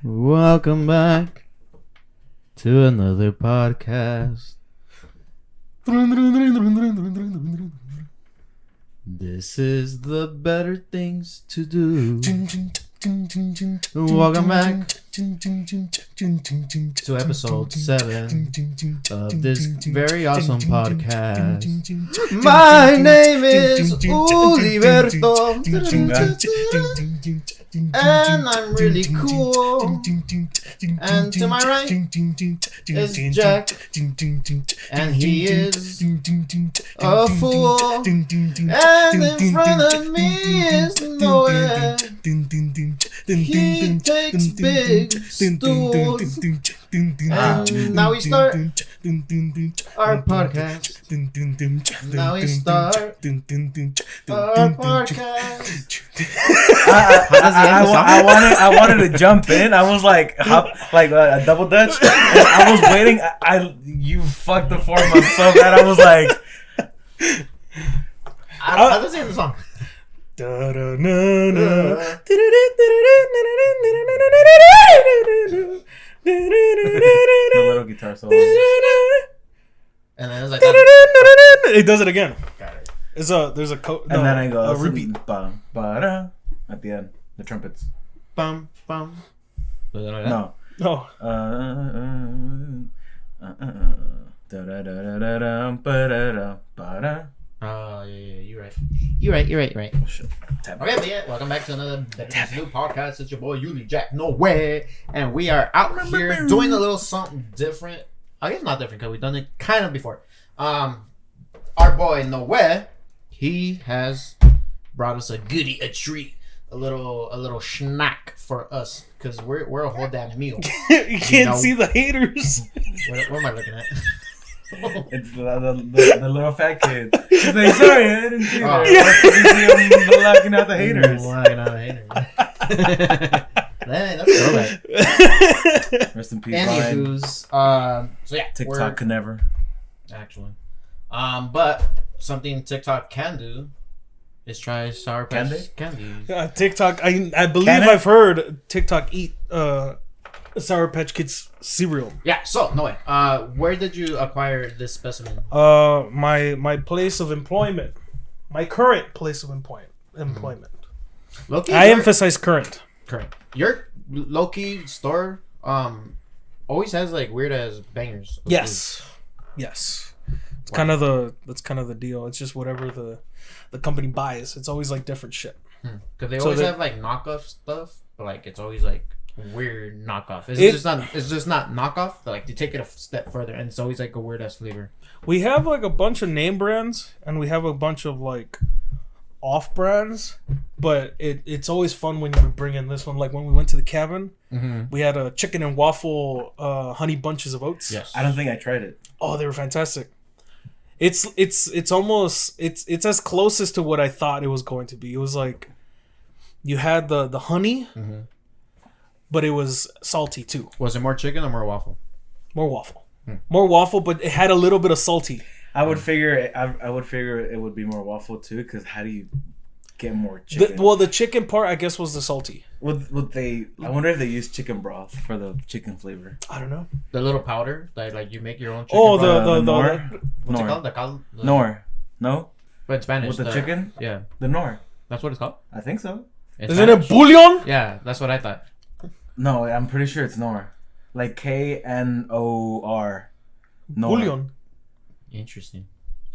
Welcome back to another podcast. This is the better things to do. Welcome back to episode 7 of this very awesome podcast. My name is Uliberto, and I'm really cool. And to my right is Jack, and he is a fool. And in front of me is Noah. He takes big stools. And now we start our podcast. Now we start our podcast. I wanted to jump in. I was like a double dutch. And I was waiting. You fucked the form up so bad. I was like, I was singing the song. The little guitar solo. And then it's like it does it again. got it. There's a And then I go a repeat. Ba-da, at the end, the trumpets. Bum bum. Was it like that? No. Oh yeah, you're right. Oh, shit. Okay, but yeah, welcome back to another new podcast. It's your boy Uli Jack No Way, and we are out here doing a little something different. I guess not different because we've done it kind of before. Our boy No Way, he has brought us a goodie, a treat, a little snack for us because we're a whole damn meal. You can't see the haters. What am I looking at? It's the little fat kid. He's like, sorry, I didn't see that. You see him locking out the haters. Locking out the haters. Man, that's throwback. Rest in peace, Anywho's, so yeah, TikTok could never. Actually, but something TikTok can do is try Sour Patch candies. TikTok. I believe I've heard TikTok eat Sour Patch Kids cereal. Yeah. So no way. Where did you acquire this specimen? My place of employment, my current place of employment. Low-key, I emphasize current. Correct. Your low-key store always has like weird ass bangers. Yes. It's kind of the deal. It's just whatever the company buys. It's always like different shit. Because they always have like knockoff stuff, but like it's always like weird knockoff. It's just not knockoff. Like they take it a step further, and it's always like a weird ass flavor. We have like a bunch of name brands, and we have a bunch of like off brands, but it's always fun when you bring in this one. Like when we went to the cabin, we had a chicken and waffle honey bunches of oats. Yes, I don't think I tried it. Oh, they were fantastic. It's as closest to what I thought it was going to be. It was like you had the honey, but it was salty too. Was it more chicken or more waffle? More waffle. More waffle, but it had a little bit of salty. I would figure it would be more waffle too, because how do you get more chicken? The chicken part, I guess, was the salty. Would they? I wonder if they use chicken broth for the chicken flavor. I don't know. The little powder that like you make your own chicken broth. the nor. What's it called? The nor. No. But in Spanish, with the chicken. Yeah. The nor. That's what it's called. I think so. Isn't it bouillon? Yeah, that's what I thought. No, I'm pretty sure it's nor. Like KNOR. Bouillon. Interesting.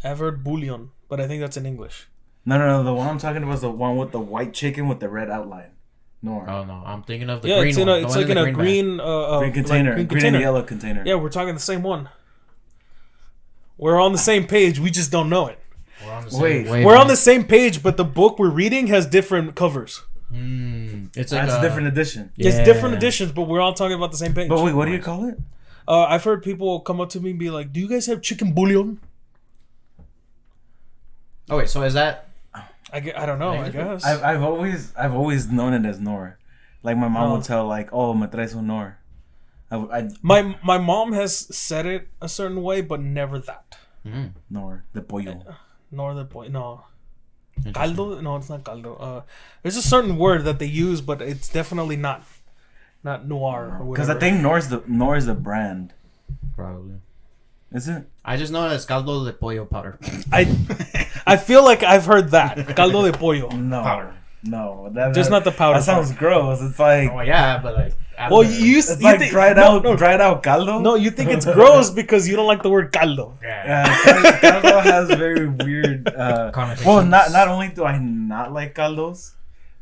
I've heard bouillon, but I think that's in English. No. The one I'm talking about is the one with the white chicken with the red outline. Nor. Oh no, I'm thinking of the green one. It's like in a green container. Like green and yellow container. Yeah, we're talking the same one. We're on the same page. We just don't know it. We're on the same We're on the same page, but the book we're reading has different covers. It's like a different edition. Yeah. It's different editions, but we're all talking about the same page. But wait, what do you call it? I've heard people come up to me and be like, "Do you guys have chicken bouillon?" Oh wait, so is that? I don't know. I guess I've always known it as nor. Like my mom would tell like, "Oh, me traes un nor." My mom has said it a certain way, but never that. Nor the pollo. Nor the pollo. No. Caldo? No, it's not caldo. There's a certain word that they use, but it's definitely not not Noir. Because I think Noir is the brand. Probably. Is it? I just know it's caldo de pollo powder. I feel like I've heard that caldo de pollo. No, powder. No, just not the powder. That sounds gross. It's like but like. Well, you think dried out caldo. No, you think it's gross because you don't like the word caldo. Caldo has very weird. Well, not only do I not like caldos,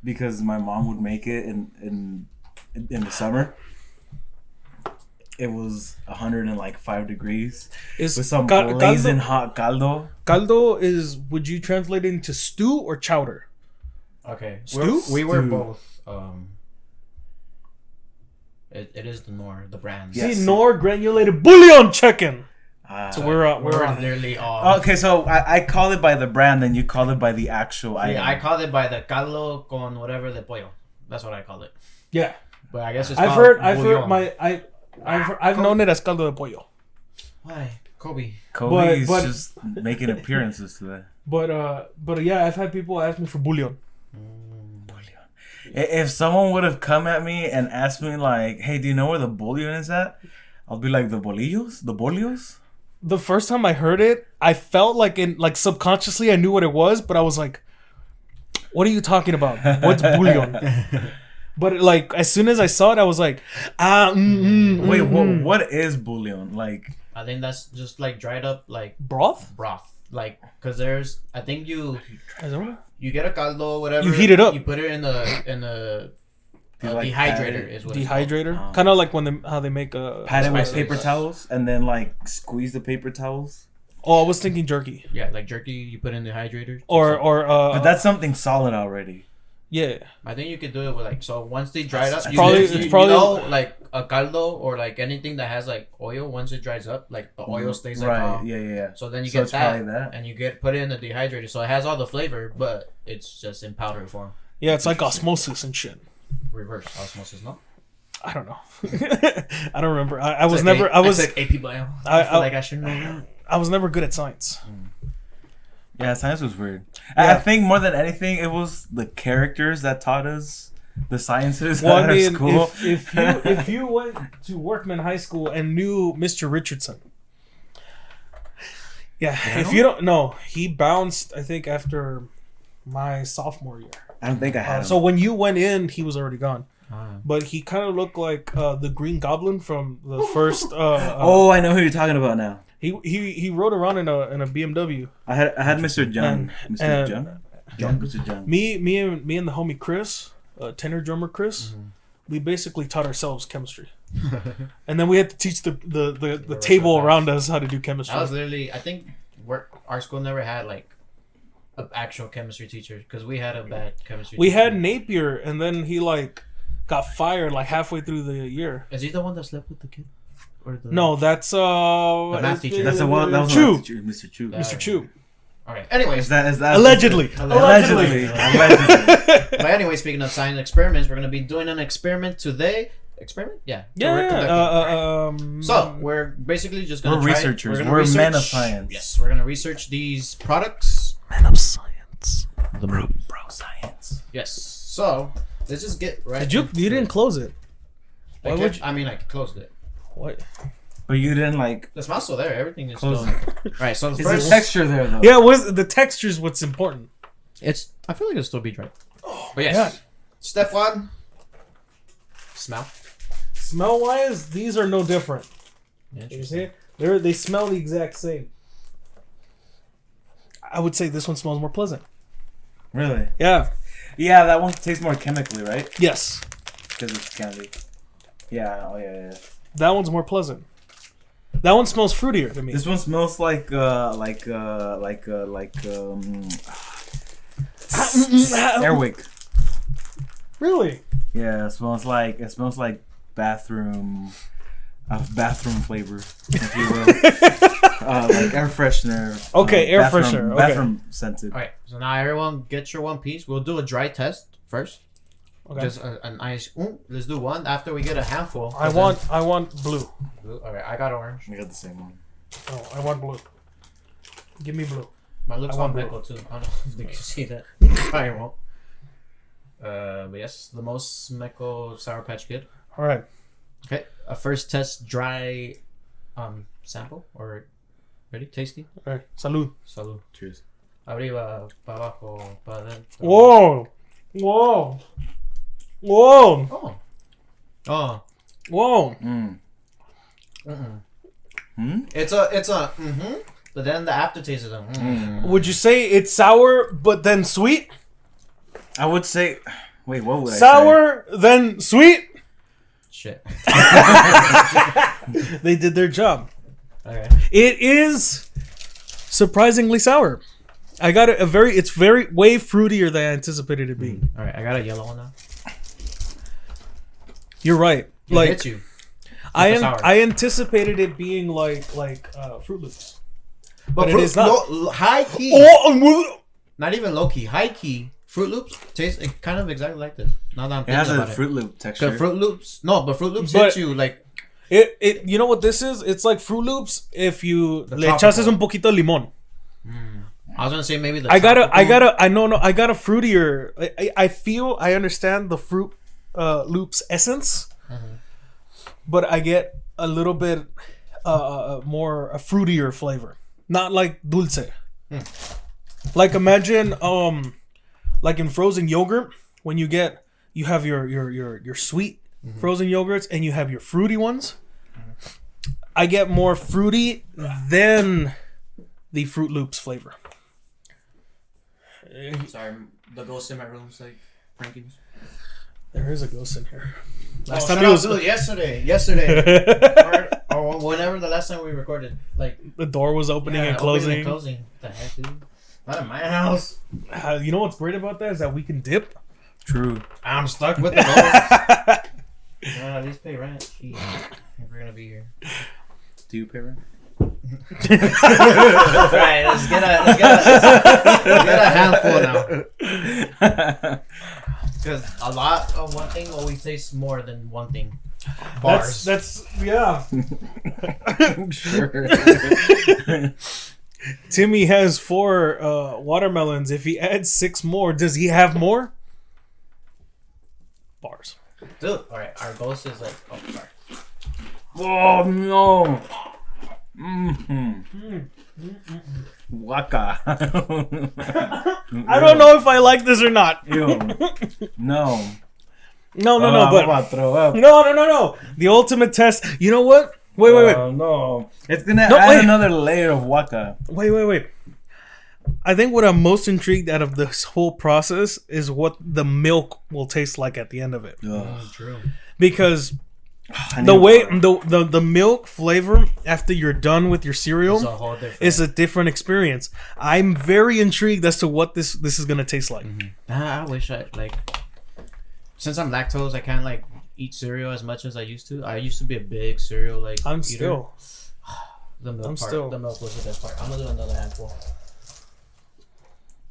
because my mom would make it in the summer. It was 105 degrees with some blazing hot caldo. Caldo is, would you translate it into stew or chowder? Okay, stew. We were both. It is the Nor, the brand. Yes. See, Nor granulated bouillon chicken. So we're on nearly all. Okay, so I call it by the brand, and you call it by the actual item. Yeah, I call it by the caldo con whatever de pollo. That's what I call it. Yeah, but I guess it's. I've known it as caldo de pollo. Why, Kobe's but just making appearances today. But yeah, I've had people ask me for bouillon. If someone would have come at me and asked me like, "Hey, do you know where the bouillon is at?" I'll be like, "The bolillos." The first time I heard it, I felt like subconsciously I knew what it was, but I was like, "What are you talking about? What's bouillon?" But like as soon as I saw it, I was like, Wait, what is bouillon? Like, I think that's just like dried up like broth. Like, cause there's, I think you get a caldo, whatever. You heat it up. You put it in a dehydrator is what dehydrator. Kind of like how they make a pat it with paper towels and then like squeeze the paper towels. Oh, I was thinking jerky. Yeah, like jerky, you put in the hydrator. But that's something solid already. Yeah, I think you could do it with like, so once they dry it up, it's probably like a caldo or like anything that has like oil. Once it dries up, like the oil stays like right. Yeah. So then you get that, and you put it in the dehydrator, so it has all the flavor, but it's just in powder form. Yeah, it's like osmosis and shit. Reverse osmosis, no? I don't know. I don't remember. I was never. I was like AP bio. I feel like I should know that. I was never good at science. Yeah, science was weird. Yeah. I think more than anything, it was the characters that taught us the sciences well, at our school. If you went to Workman High School and knew Mr. Richardson, if you don't know, he bounced. I think after my sophomore year. I don't think I had him. So when you went in, he was already gone. But he kind of looked like the Green Goblin from the first. I know who you're talking about now. He rode around in a BMW. I had Mr. Jung. Mr. Jung. Me and the homie Chris, tenor drummer Chris, we basically taught ourselves chemistry. And then we had to teach the table around us how to do chemistry. I was literally, I think our school never had like an actual chemistry teacher because we had a bad chemistry teacher. We had Napier, and then he like got fired like halfway through the year. Is he the one that slept with the kid? No, that's the math teacher. That's the one. That was Chu. Mr. Chu. Mr. Chu. Okay. Anyways, is that allegedly. But anyway, speaking of science experiments, we're gonna be doing an experiment today. Experiment? Yeah. So we're basically just gonna. We're researchers. We're men of science. Yes, we're gonna research these products. Men of science. Bro science. Yes. So let's just get right. You didn't close it. I closed it. What? But you didn't like. The smell's still there. Everything is still. Right. So is the texture there though? Yeah. The texture's what's important. I feel like it'll still be dry. Oh, but yes. God. Step one. Smell. Smell wise, these are no different. You see? They smell the exact same. I would say this one smells more pleasant. Really? Yeah. Yeah, that one tastes more chemically, right? Yes. Because it's candy. Yeah. Oh yeah. That one's more pleasant. That one smells fruitier to me. This one smells like Airwick. Really? Yeah, it smells like bathroom flavor, if you will. Like air freshener. Okay, air freshener. Okay. Bathroom scented. All right. So now everyone get your one piece. We'll do a dry test first. Okay. Just an ice. Let's do one. After we get a handful. I want blue. All right. I got orange. We got the same one. Oh, I want blue. Give me blue. My lips on Mecco too. I don't know if you can see that. Probably won't. But yes, the most Mecco Sour Patch Kid. All right. Okay. A first test dry sample or ready? Tasty? All right. Salud. Salud. Cheers. Arriba, para abajo, para adentro. Whoa. Whoa. Whoa. Oh. Oh. Whoa. It's a but then the aftertaste is a Would you say it's sour but then sweet? I would say. Wait, what would I say? Sour then sweet? Shit. They did their job. Okay. It is surprisingly sour. I got it's way fruitier than I anticipated it being. All right, I got a yellow one now. You're right. It Like hits you. I anticipated it being like Fruit Loops. But it is not. High key. Oh, Not even low key. High key. Fruit Loops tastes kind of exactly like this. Now that I'm It thinking has a about Fruit Loop texture. Fruit Loops. No, but Fruit Loops But- hit you like it. You know what this is? It's like Fruit Loops if you The le echases tropical. un poquito de limón. I was gonna say maybe the I got a fruitier. I understand the Fruit Loops essence, but I get a little bit more a fruitier flavor, not like dulce. Like imagine like in frozen yogurt when you have your sweet frozen yogurts and you have your fruity ones. I get more fruity than the Fruit Loops flavor. Sorry, the ghost in my room is like pranking. There is a ghost in here. Last time it was yesterday, or whenever the last time we recorded. Like the door was opening and closing. What the heck, dude? Not in my house. You know what's great about that is that we can dip. True. I'm stuck with the ghost. At least pay rent. Jeez. If we're gonna be here. Do you pay rent? Right, let's get a handful now. Because a lot of one thing always tastes more than one thing. Bars. That's yeah. Sure. Timmy has 4 watermelons. If he adds 6 more, does he have more? Bars. Dude, alright, our ghost is like, oh, sorry. Oh no. Waka. I don't know if I like this or not. Ew. No. No, I'm but about to throw up. no. The ultimate test. You know what? Wait. No. It's gonna add another layer of waka. Wait. I think what I'm most intrigued out of this whole process is what the milk will taste like at the end of it. True. Because the milk flavor after you're done with your cereal is a different experience. I'm very intrigued as to what this is gonna taste like. I wish I since I'm lactose, I can't like eat cereal as much as I used to. I used to be a big cereal eater. The milk The milk was the best part. I'm gonna do another handful.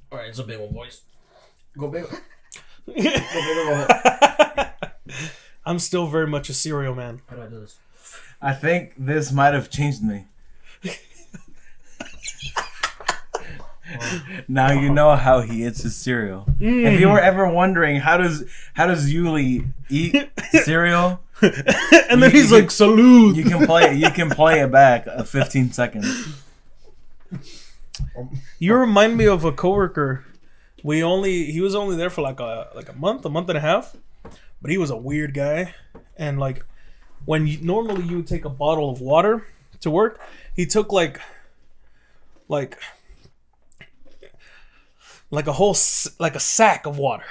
All right, it's a big one, boys. Go big. Go big. I'm still very much a cereal man. How do I do this? I think this might have changed me. Now you know how he eats his cereal. If you were ever wondering how does Yuli eat cereal, and then he's like, "Salute." You can play it back 15 seconds. You remind me of a coworker. He was only there for like a month and a half, but he was a weird guy. And like when normally you would take a bottle of water to work, he took like a whole a sack of water.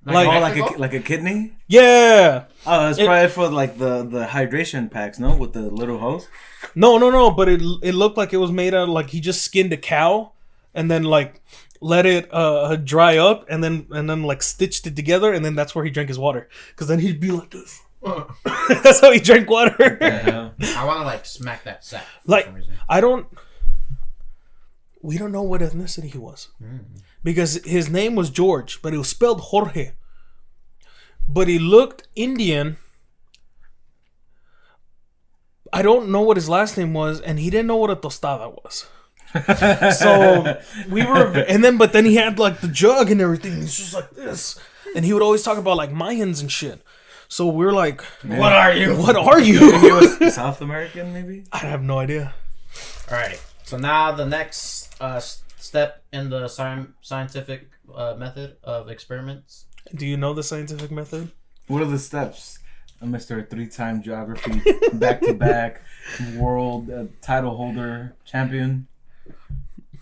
Like a kidney? Yeah. Oh, it's probably for like the hydration packs, no? With the little hose? No. But it looked like it was made out of like he just skinned a cow and then like let it dry up and then like stitched it together and then that's where he drank his water. Because then he'd be like this. That's how he drank water. Yeah. I want to like smack that sack. Like we don't know what ethnicity he was. Because his name was George, but it was spelled Jorge. But he looked Indian. I don't know what his last name was, and he didn't know what a tostada was. So but then he had like the jug and everything. He's just like this, and he would always talk about like Mayans and shit. So we're like, what are you? What are you? He was South American, maybe. I have no idea. All right. So now the next step in the scientific method of experiments. Do you know the scientific method? What are the steps? Mr. 3-time geography, back-to-back world title holder, champion.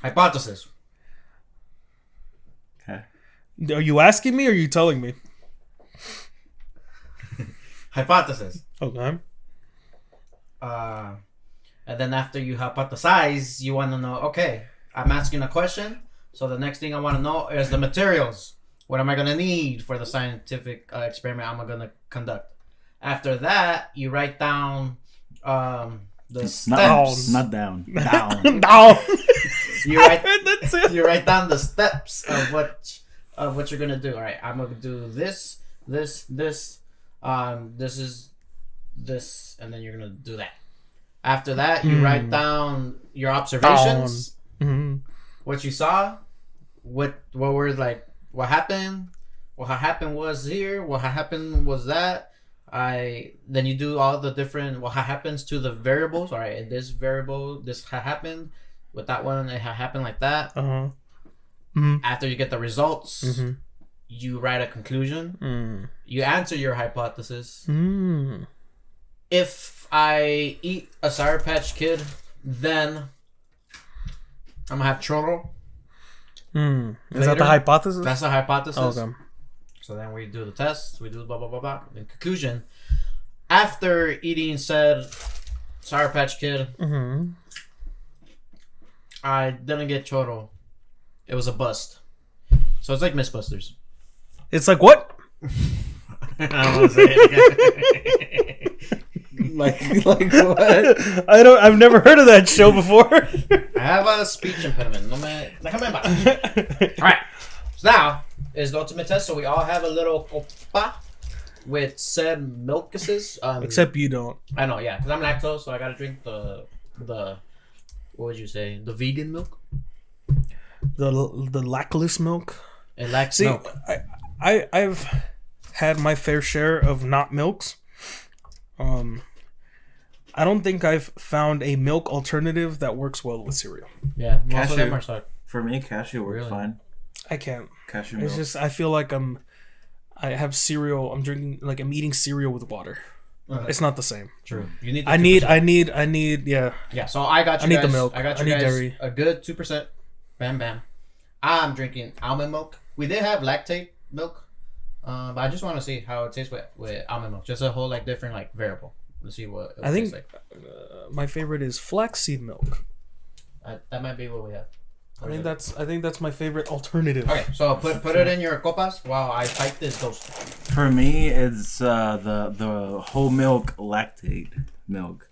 Hypothesis. Okay. Are you asking me or are you telling me? Hypothesis. Okay. And then after you hypothesize, you want to know, okay, I'm asking a question. So the next thing I want to know is the materials. What am I going to need for the scientific experiment I'm going to conduct? After that, you write down the steps. Not down. Down. Down. You write down the steps of what you're going to do. All right, I'm going to do this. This is this, and then you're going to do that. After that, you write down your observations, what you saw, what were like, what happened was here, what happened was that. Then you do all the different what happens to the variables. All right, in this variable, this happened. With that one, it happened like that. After you get the results, you write a conclusion. You answer your hypothesis. If I eat a Sour Patch Kid, then I'm gonna have churro. Is that the hypothesis? That's the hypothesis. Okay. So then we do the test. We do blah blah blah blah. In conclusion, after eating said Sour Patch Kid, I didn't get churro. It was a bust. So it's like Mythbusters. It's like what? I don't want to say it again. like what? I've never heard of that show before. I have a speech impediment. No man. Alright. So now is the ultimate test. So we all have a little copa with said milkuses. Except you don't. I know, yeah, because I'm lactose, so I gotta drink the what would you say? The vegan milk? The lactless milk. And milk. I've had my fair share of not milks. I don't think I've found a milk alternative that works well with cereal. Yeah, most of them are stuck. For me, cashew works fine. I can't. Cashew milk. It's just I feel like I have cereal. I'm drinking like I'm eating cereal with water. It's not the same. True. You need. I need. Yeah. Yeah. So I got you. I need guys, the milk. I got you I need guys dairy. a good 2%. Bam bam. I'm drinking almond milk. We did have lactate milk, but I just want to see how it tastes with almond milk. Just a whole like different like variable. Let's see what it tastes like. My favorite is flaxseed milk. That might be what we have. I think that's my favorite alternative. Okay, so put it in your copas while I type this ghost. For me, it's the whole milk lactate milk.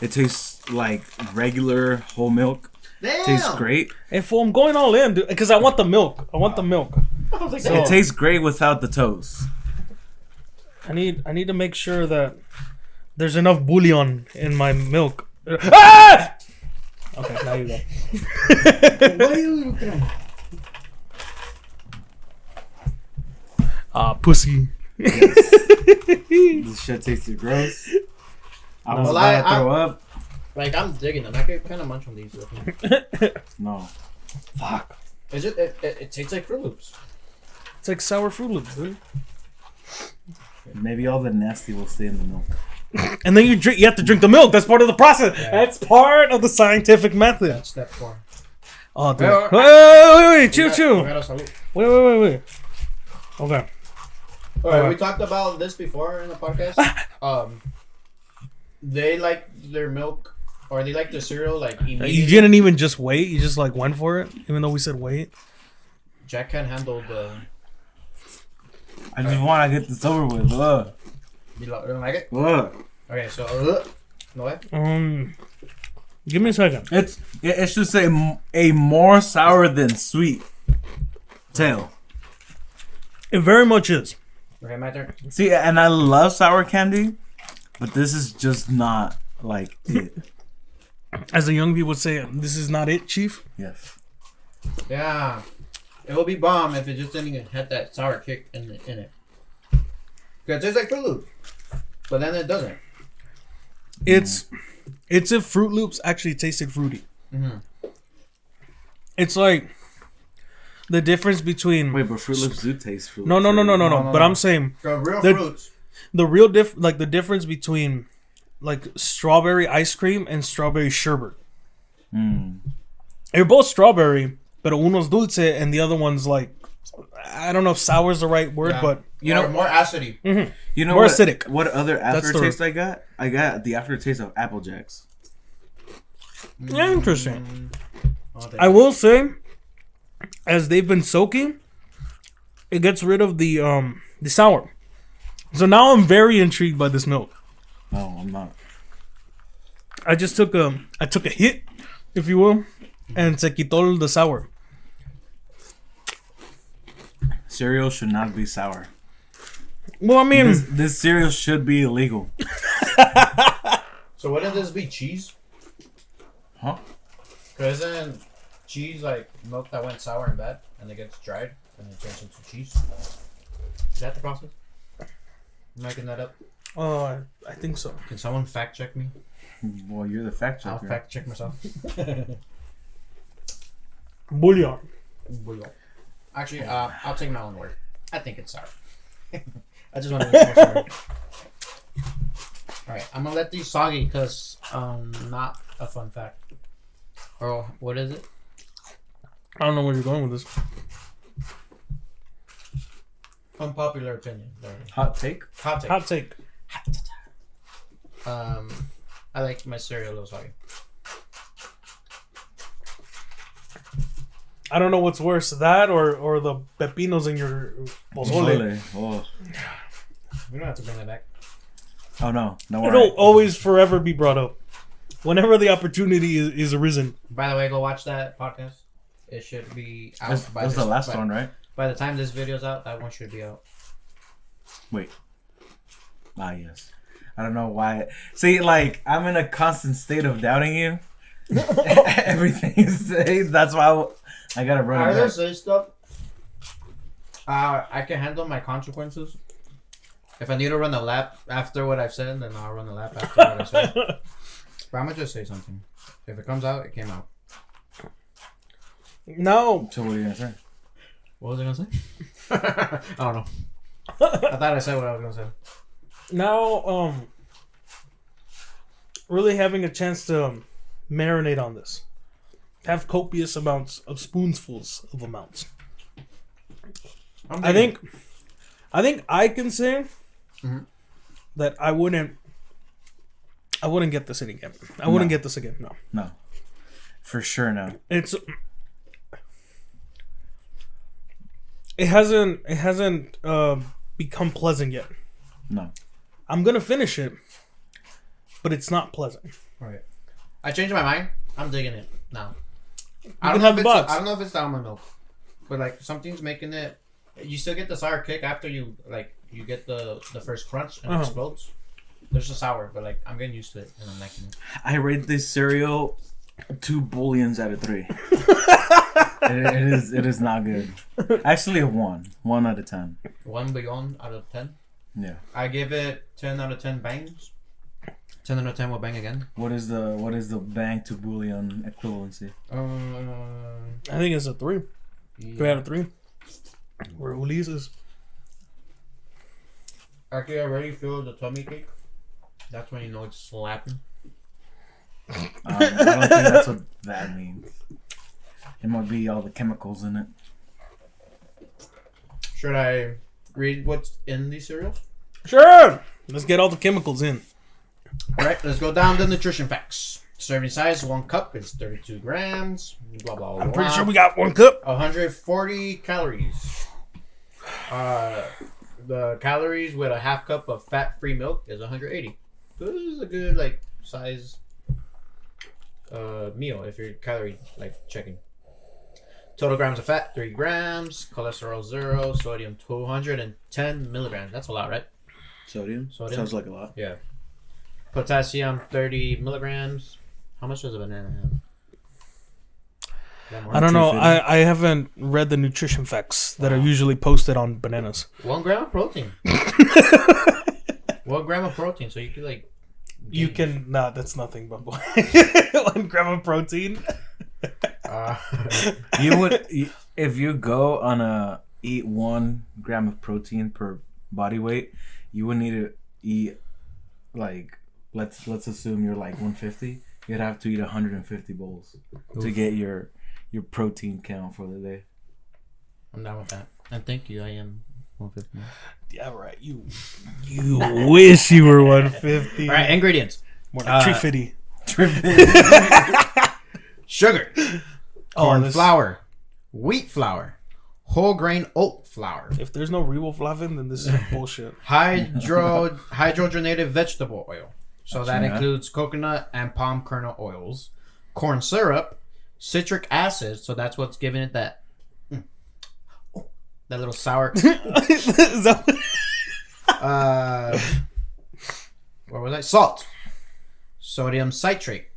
It tastes like regular whole milk. Damn. Tastes great. And I'm going all in, dude, because I want the milk. I want the milk. So it tastes great without the toast. I need to make sure that there's enough bouillon in my milk. Ah! Okay, now you go. What are you looking at? Pussy. Yes. This shit tasted gross. I was about to throw up. Like, I'm digging them. I could kind of munch on these. No. Fuck. It tastes like Fruit Loops. It's like sour Fruit Loops, dude. Maybe all the nasty will stay in the milk. And then you have to drink the milk. That's part of the process. Yeah. That's part of the scientific method. That's step 4. Oh, dude. Wait. Chew. Wait. Okay. Alright, we talked about this before in the podcast. They like their milk, or they like their cereal, like immediately. You didn't even just wait. You just like went for it, even though we said wait. Jack can't handle the. I just want to get this over with. You don't like it? Okay, so no way. Give me a second. It should say a more sour than sweet tail. It very much is. Okay, my turn. See, and I love sour candy, but this is just not like it. As the young people would say, this is not it, Chief. Yes. Yeah, it would be bomb if it just didn't even have that sour kick in it. It tastes like Fruit Loops, but then it doesn't. It's if Fruit Loops actually tasted fruity. Mm-hmm. It's like the difference between. Wait, but Fruit Loops do taste fruity. No. But I'm saying the real fruits. The real the difference between like strawberry ice cream and strawberry sherbet. They're both strawberry, but uno's dulce and the other one's like, I don't know if sour is the right word, but you know, more acidity. Mm-hmm. You know more what, acidic. What other aftertaste I got? I got the aftertaste of Apple Jacks. Yeah, interesting. I will say, as they've been soaking, it gets rid of the sour. So now I'm very intrigued by this milk. No, I'm not. I took a hit, if you will, and se quitó the sour. Cereal should not be sour. Well, I mean, this cereal should be illegal. So wouldn't this be cheese? Huh? Because isn't cheese like milk that went sour and bad, and it gets dried and it turns into cheese? Is that the process? Am I making that up? I think so. Can someone fact check me? Well, you're the fact checker. I'll fact check myself. Bouillon. Actually, I'll take my own word. I think it's sour. I just want to make more sour. Alright, I'm gonna let these soggy because not a fun fact. Or what is it? I don't know where you're going with this. Unpopular opinion. There. Hot take? Hot take. Hot take. I like my cereal a little soggy. I don't know what's worse, that or the pepinos in your pozole. Oh. We don't have to bring that back. Oh no, no. It'll always forever be brought up whenever the opportunity is arisen. By the way, go watch that podcast. It should be out. That's the last one, right? By the time this video's out, that one should be out. Wait. Yes. I don't know why. See, like, I'm in a constant state of doubting you. Everything you say. That's why I gotta run it back. I just say stuff. I can handle my consequences. If I need to run a lap after what I've said, then I'll run a lap after what I said. But I'm gonna just say something. If it comes out, it came out. No. So what are you gonna say? What was I gonna say? I don't know. I thought I said what I was gonna say. Now, really having a chance to marinate on this. Have copious amounts of spoonfuls of amounts. I think I can say that I wouldn't get this again. I wouldn't get this again. No. For sure no. It hasn't become pleasant yet. No. I'm gonna finish it, but it's not pleasant. Right. I changed my mind. I'm digging it now. I don't know if it's almond milk, but like something's making it. You still get the sour kick after you get the first crunch and it explodes. There's a sour, but like I'm getting used to it and I'm liking it. I rate this cereal 2 bullions out of 3. It is not good. Actually, a 1 out of 10. 1 billion out of 10. Yeah. I give it 10 out of 10 bangs. 10 out of 10 will bang again. What is the bang to bullion equivalency? I think it's a 3. Yeah. 3 out of 3. Where Ulis is. Actually, I already feel the tummy cake. That's when you know it's slapping. I don't think that's what that means. It might be all the chemicals in it. Should I read what's in these cereals? Sure! Let's get all the chemicals in. Alright, let's go down the nutrition facts. Serving size, 1 cup is 32 grams. Blah, blah, blah. I'm pretty sure we got 1 cup. 140 calories. The calories with a half cup of fat-free milk is 180. So this is a good, size meal if you're calorie, checking. Total grams of fat, 3 grams. Cholesterol, 0. Sodium, 210 milligrams. That's a lot, right? Sodium? Sounds like a lot. Yeah. Potassium, 30 milligrams. How much does a banana have? I don't know. I haven't read the nutrition facts that are usually posted on bananas. 1 gram of protein. 1 gram of protein, so you could like. You can that's nothing but 1 gram of protein. You would if you go on a eat 1 gram of protein per body weight, you would need to eat like let's assume you're like 150. You'd have to eat 150 bowls to get your protein count for the day. I'm down with that. And thank you. I am 150. Yeah, right. You wish you were 150. All right, ingredients. More like 350. Sugar. Corn flour. Wheat flour. Whole grain oat flour. If there's no riboflavin, then this is bullshit. Hydrogenated vegetable oil. So that includes coconut and palm kernel oils. Corn syrup. Citric acid. So that's what's giving it that that little sour. Is that what was that? Salt. Sodium citrate.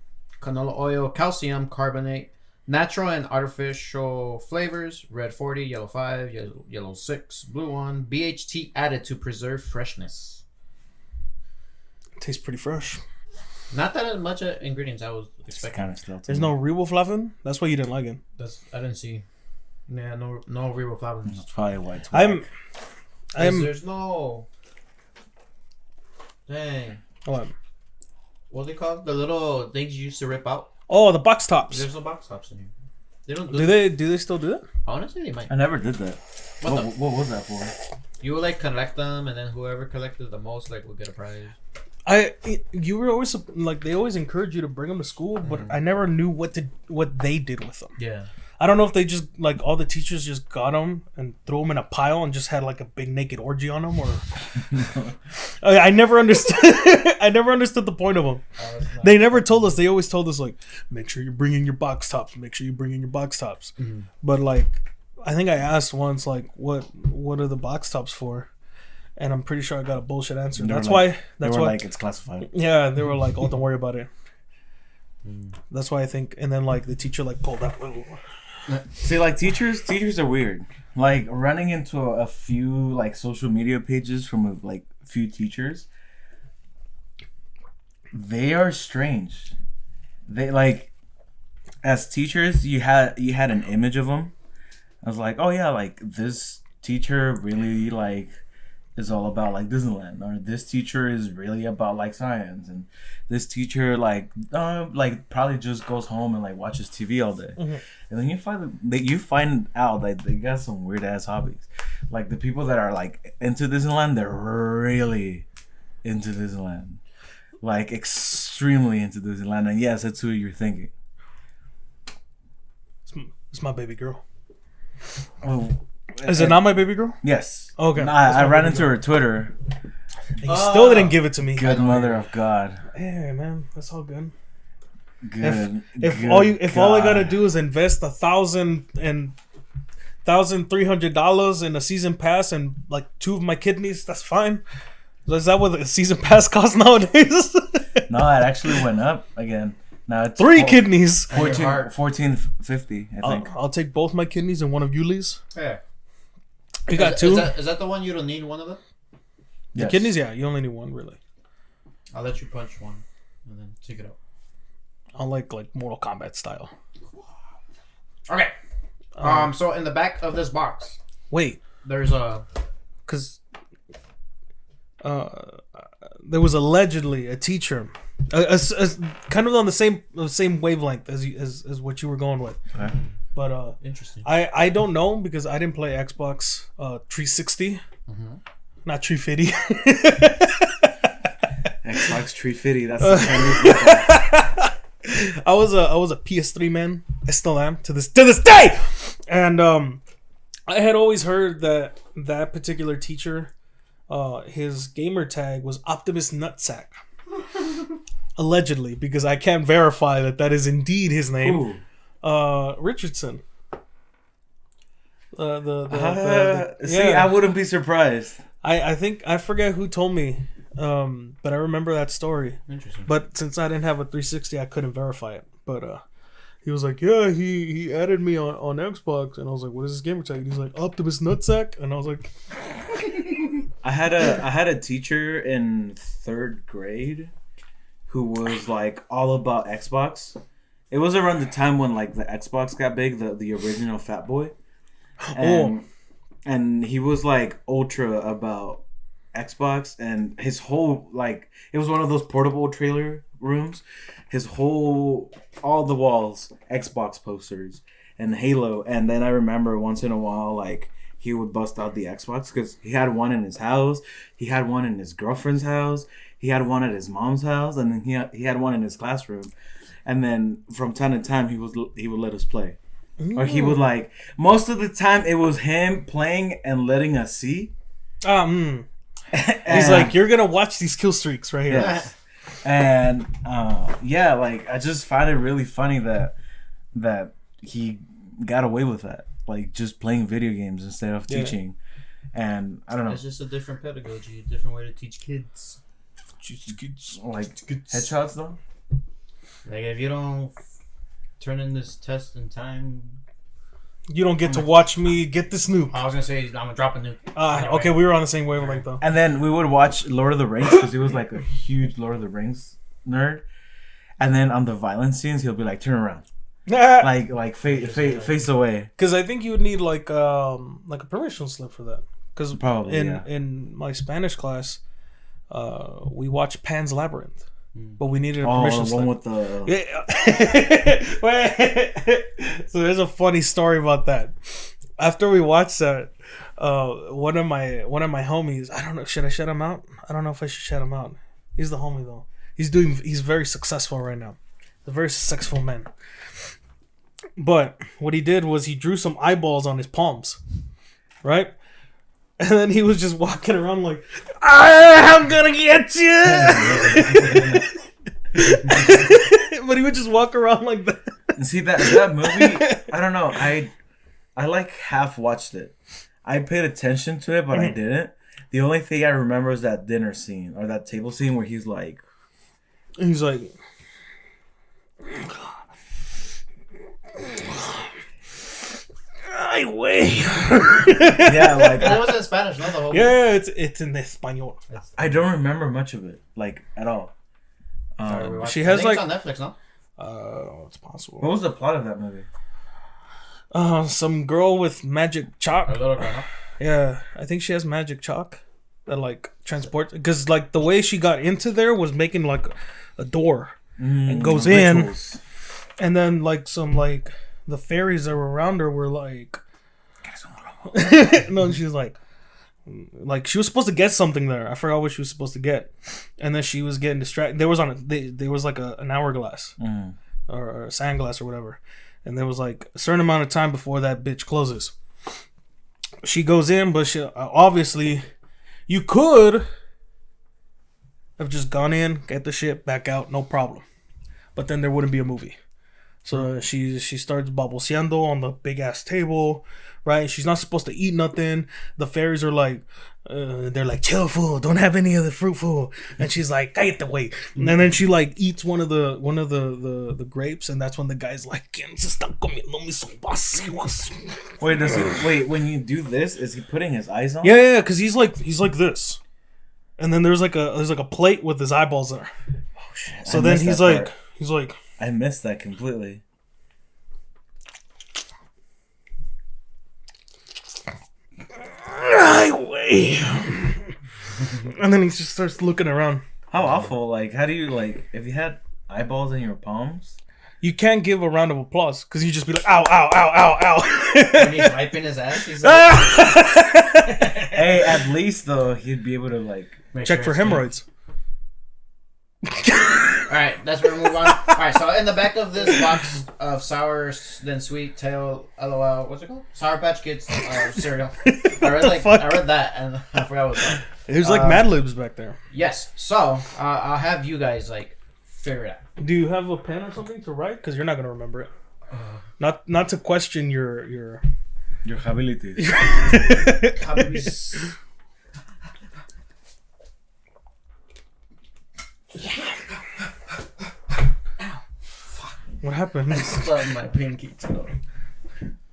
Canola oil. Calcium carbonate. Natural and artificial flavors. Red 40, yellow 5, yellow 6, blue 1. BHT added to preserve freshness. Tastes pretty fresh. Not that much ingredients I was expecting. Kind of still. There's no riboflavin. That's why you didn't like it. I didn't see. Yeah, no riboflavin. That's probably why it's There's no. Dang. What? What do they call the little things you used to rip out? Oh, the box tops. There's no box tops in here. They don't. Do they still do that? Honestly, they might. I never did that. What was that for? You would like collect them, and then whoever collected the most like would get a prize. You were always like they always encourage you to bring them to school, but I never knew what they did with them. Yeah. I don't know if they just like all the teachers just got them and threw them in a pile and just had like a big naked orgy on them, or I never understood. I never understood the point of them. They never told us. They always told us like, make sure you're bringing your box tops. Make sure you bring in your box tops. Mm-hmm. But like, I think I asked once like, what are the box tops for? And I'm pretty sure I got a bullshit answer. That's why it's classified. Yeah, they were like, oh, don't worry about it. That's why I think. And then like the teacher like pulled up. See, like teachers are weird. Like running into a few like social media pages from like few teachers, they are strange. They like as teachers, you had an image of them. I was like, oh yeah, like this teacher really like is all about like Disneyland, or this teacher is really about like science, and this teacher like probably just goes home and like watches TV all day. Mm-hmm. And then you find out that they got some weird ass hobbies. Like the people that are like into Disneyland, they're really into Disneyland, like extremely into Disneyland. And yes, that's who you're thinking. It's my baby girl. Oh. Is it not my baby girl? Yes. Okay. I ran into her Twitter. And you still didn't give it to me. Good mother of God. Hey man, that's all good. Good. If all I gotta do is invest $1,300 in a season pass and like 2 of my kidneys, that's fine. Is that what a season pass costs nowadays? No, it actually went up again. Now it's 3 kidneys. 14.50, I think. I'll take both my kidneys and one of Yuli's. Yeah. You got 2? Is that the one you don't need one of them? The kidneys, yeah. You only need 1, really. I'll let you punch one and then take it out. I like Mortal Kombat style. Okay. So in the back of this box, wait, there's because there was allegedly a teacher, kind of on the same wavelength as what you were going with. Okay. But interesting. I don't know because I didn't play Xbox 360, not 350. Xbox 350. That's the I was a PS3 man. I still am to this day. And I had always heard that particular teacher, his gamer tag was Optimus Nutsack. Allegedly, because I can't verify that is indeed his name. Richardson. I wouldn't be surprised. I think I forget who told me, but I remember that story. Interesting. But since I didn't have a 360, I couldn't verify it. But he was like, yeah, he added me on Xbox, and I was like, what is this gamer tag? And he's like, Optimus Nutsack, and I was like, I had a teacher in 3rd grade who was like all about Xbox. It was around the time when like the Xbox got big, the original Fat Boy, and he was like ultra about Xbox, and his whole like it was one of those portable trailer rooms. His whole all the walls Xbox posters and Halo, and then I remember once in a while like he would bust out the Xbox because he had one in his house, he had one in his girlfriend's house, he had one at his mom's house, and then he had one in his classroom, and then from time to time he would let us play. Or he would like most of the time it was him playing and letting us see. He's like, you're gonna watch these kill streaks right here. Yes. And yeah, like I just find it really funny that he got away with that, like just playing video games instead of teaching. And I don't know. It's just a different pedagogy, a different way to teach kids. Like headshots though. Like if you don't turn in this test in time, you don't get to watch me get this nuke. I was gonna say I'm gonna drop a nuke. Okay, we were on the same wavelength though. And then we would watch Lord of the Rings because he was like a huge Lord of the Rings nerd. And then on the violent scenes, he'll be like, "Turn around, like face away." Because I think you would need like a permission slip for that. Because probably in my Spanish class, we watched Pan's Labyrinth. But we needed a permission slip. One with the... Yeah. So there's a funny story about that. After we watched that, one of my homies, I don't know, should I shout him out? I don't know if I should shout him out. He's the homie though. He's very successful right now. A very successful man. But what he did was he drew some eyeballs on his palms. Right? And then he was just walking around like, I'm gonna get you. But he would just walk around like that. And see that movie, I don't know. I like half watched it. I paid attention to it, but I didn't. The only thing I remember is that dinner scene or that table scene where he's like, I wait. Yeah, like it was in Spanish, not the whole. Yeah, it's in Espanol. I don't remember much of it, like at all. She has like it's on Netflix, no? It's possible. What was the plot of that movie? Some girl with magic chalk. A little girl, no? Yeah, I think she has magic chalk that like transport. Because like the way she got into there was making like a door and goes rituals. And then like some like the fairies that were around her were like, no, she's like she was supposed to get something there. I forgot what she was supposed to get, and then she was getting distracted. There was like an hourglass or a sand glass or whatever, and there was like a certain amount of time before that bitch closes. She goes in, but she obviously you could have just gone in, get the shit, back out, no problem, but then there wouldn't be a movie. So she starts baboseando on the big ass table, right? She's not supposed to eat nothing. The fairies are like, they're like, chill, fool, don't have any of the fruit, fool. And she's like, cállate, güey. And then she like eats one of the grapes, and that's when the guy's like, ¿Quién se está comiendo mis vacíos? Wait, when you do this, is he putting his eyes on? Yeah, because he's like this, and then there's like a plate with his eyeballs there. Oh shit! So then he's like. I missed that completely. And then he just starts looking around. How awful! Like, how do you like if you had eyeballs in your palms? You can't give a round of applause because you just be like, ow, ow, ow, ow, ow. When he's wiping his ass, he's like, hey, at least though he'd be able to like check for hemorrhoids. Alright, that's where we move on. Alright, so in the back of this box of sour then sweet tail LOL, what's it called? Sour Patch Kids cereal. I read that and I forgot what it was. There's like Mad Libs back there. Yes. So I'll have you guys like figure it out. Do you have a pen or something to write? Because you're not gonna remember it. Not to question your abilities. Yeah. Ow. Fuck. What happened? Stubbed my pinky toe.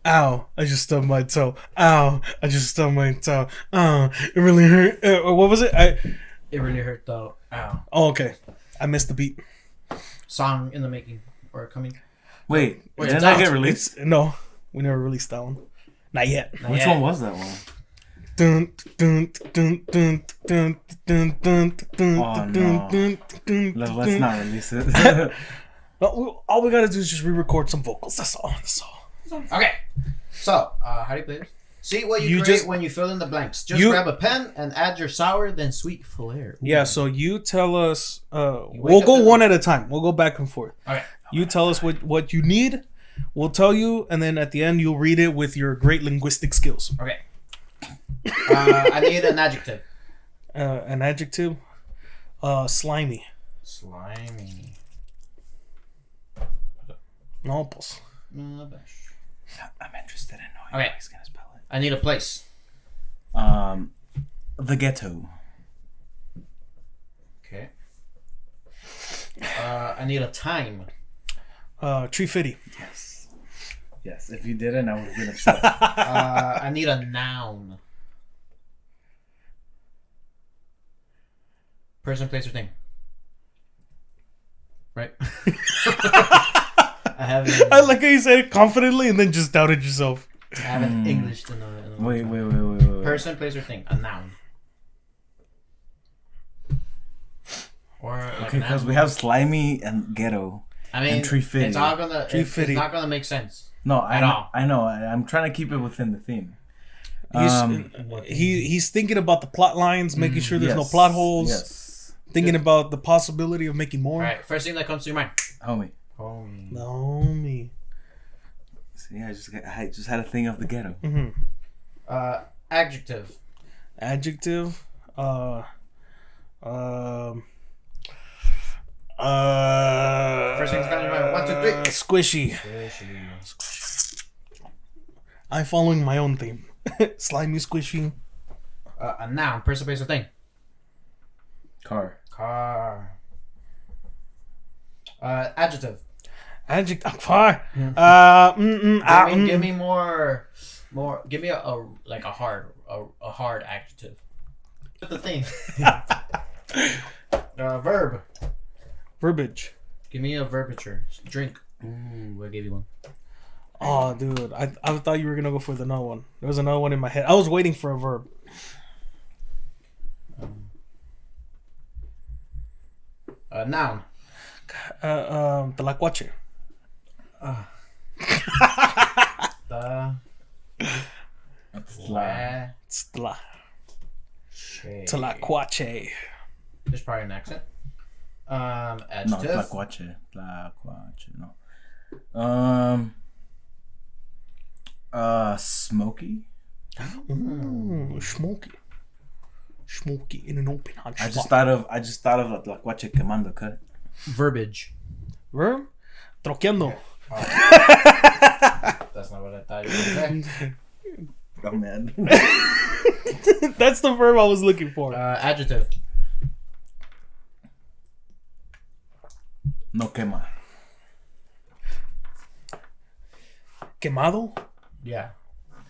Ow! I just stubbed my toe. Ow! I just stubbed my toe. Oh, it really hurt. What was it? It really hurt though. Ow. Oh, okay. I missed the beat. Song in the making or coming. Wait, Wait, did it's that out. get released? No, we never released that one. Not yet. Which one was that one? Dun, dun, dun, dun, dun, dun, dun, dun, Oh, dun, dun, dun, Let's not release it. All we gotta do is just re-record some vocals. That's all. That's all. Okay. So, how do you play this? See what you create just- when you fill in the blanks. Just you- grab a pen and add your sour, then sweet flair. Yeah. So you tell us. wake We'll up go in one at a time. We'll go back and forth. Okay. You tell us what you need. We'll tell you, and then at the end you'll read it with your great linguistic skills. Okay. I need an adjective. An adjective. Slimy. Slimy. No, pues. No, bash. I'm interested in knowing Okay. how he's gonna spell it. I need a place. The ghetto. Okay. I need a time. 350. Yes. Yes. If you didn't, I would have been upset. I need a noun. Person, place, or thing. Right? I haven't. I like how you said it confidently and then just doubted yourself. I haven't Englished in a Wait. Person, place, or thing. A noun. Or like Okay, an because we animal. have slimy and ghetto. I mean, and tree fitty. it's all gonna. Tree It's fitty. not gonna make sense. No, At all. I know. I'm trying to keep it within the theme. He's thinking about the plot lines, making sure there's no Yes, plot holes. Yes. Thinking about the possibility of making more. All right. First thing that comes to your mind. Homie. Homie. No, me. So yeah, I just had a thing of the ghetto. Adjective. Adjective. First thing that comes to your mind. 1, 2, 3. Squishy. I'm following my own theme. Slimy, squishy. A noun. Person, place, or thing. Car. Car. Adjective. Adjective. Far. Give me more. Give me a hard adjective. What's the thing? Verb. Verbiage. Give me a verbiage. Drink. Ooh, I gave you one. Oh, dude. I thought you were going to go for another one. There was another one in my head. I was waiting for a verb. Noun. Tlacuache. Tlacuache. There's probably an accent. No, Adjective. tlacuache. No. Smoky. Smoky. Smoky in an open hot I just thought of a tlacuache quemando cut. Verbiage. Verb? Troqueando. That's not what I thought you were going to say. Oh man. That's the verb I was looking for. Adjective. No quema. Quemado? Yeah.